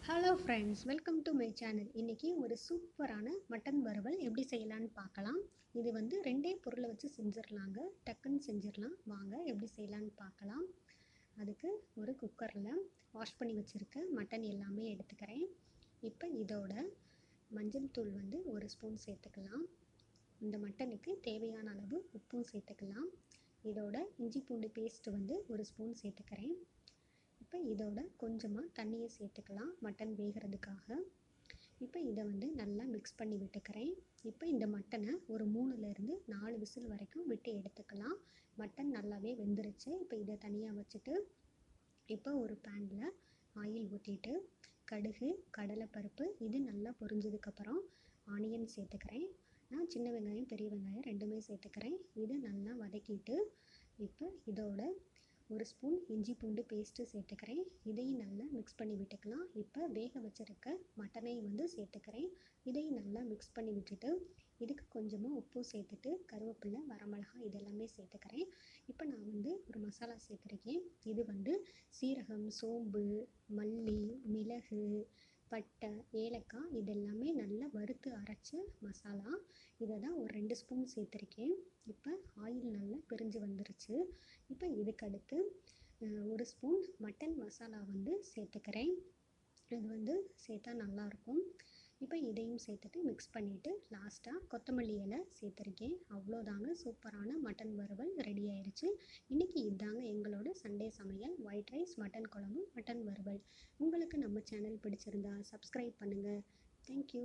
Hello friends, welcome to my channel. இன்றைக்கி ஒரு சூப்பரான மட்டன் வறுவல் எப்படி செய்யலான்னு பார்க்கலாம். இது வந்து ரெண்டே பொருளை வச்சு செஞ்சிடலாங்க, டக்குன்னு செஞ்சிடலாம். வாங்க எப்படி செய்யலான்னு பார்க்கலாம். அதுக்கு ஒரு குக்கரில் வாஷ் பண்ணி வச்சுருக்க மட்டன் எல்லாமே எடுத்துக்கிறேன். இப்போ இதோட மஞ்சள் தூள் வந்து ஒரு ஸ்பூன் சேர்த்துக்கலாம். இந்த மட்டனுக்கு தேவையான அளவு உப்பும் சேர்த்துக்கலாம். இதோட இஞ்சி பூண்டு பேஸ்ட்டு வந்து ஒரு ஸ்பூன் சேர்த்துக்கிறேன். இப்போ இதோட கொஞ்சமாக தண்ணியை சேர்த்துக்கலாம் மட்டன் வேகிறதுக்காக. இப்போ இதை வந்து நல்லா மிக்ஸ் பண்ணி விட்டுக்கிறேன். இப்போ இந்த மட்டனை ஒரு 3-4 விசில் வரைக்கும் விட்டு எடுத்துக்கலாம். மட்டன் நல்லாவே வெந்துருச்சு. இப்போ இதை தனியாக வச்சுட்டு இப்போ ஒரு பேனில் ஆயில் ஊற்றிட்டு கடுகு, கடலைப்பருப்பு இது நல்லா பொரிஞ்சதுக்கப்புறம் ஆனியன் சேர்த்துக்கிறேன். நான் சின்ன வெங்காயம், பெரிய வெங்காயம் ரெண்டுமே சேர்த்துக்கிறேன். இதை நல்லா வதக்கிட்டு இப்போ இதோட ஒரு ஸ்பூன் இஞ்சி பூண்டு பேஸ்ட்டு சேர்த்துக்கிறேன். இதையும் நல்லா மிக்ஸ் பண்ணி விட்டுக்கலாம். இப்போ வேக வச்சுருக்க மட்டனை வந்து சேர்த்துக்கிறேன். இதையும் நல்லா மிக்ஸ் பண்ணி விட்டுட்டு இதுக்கு கொஞ்சமாக உப்பு சேர்த்துட்டு கருவேப்பிலை, வரமிளகாய் இதெல்லாமே சேர்த்துக்கிறேன். இப்போ நான் வந்து ஒரு மசாலா சேர்த்துருக்கேன். இது வந்து சீரகம், சோம்பு, மல்லி, மிளகு, பட்டை, ஏலக்காய் இதெல்லாமே நல்லா வறுத்து அரைச்ச மசாலா. இதை தான் ஒரு 2 ஸ்பூன் சேர்த்துருக்கேன். இப்போ ஆயில் நல்லா பிரிஞ்சு வந்துருச்சு. இப்போ இதுக்கடுத்து ஒரு ஸ்பூன் மட்டன் மசாலா வந்து சேர்த்துக்கிறேன். இது வந்து சேர்த்தா நல்லாயிருக்கும். இப்போ இதையும் சேர்த்துட்டு மிக்ஸ் பண்ணிவிட்டு லாஸ்ட்டாக கொத்தமல்லி இலை சேர்த்துருக்கேன். அவ்வளோதாங்க, சூப்பரான மட்டன் வறுவல் ரெடி ஆயிடுச்சு. இன்றைக்கி இதாங்க எங்களோட சண்டே சமையல். ஒயிட் ரைஸ், மட்டன் குழம்பு, மட்டன் வறுவல். உங்களுக்கு நம்ம சேனல் பிடிச்சிருந்தா சப்ஸ்கிரைப் பண்ணுங்கள். தேங்க்யூ.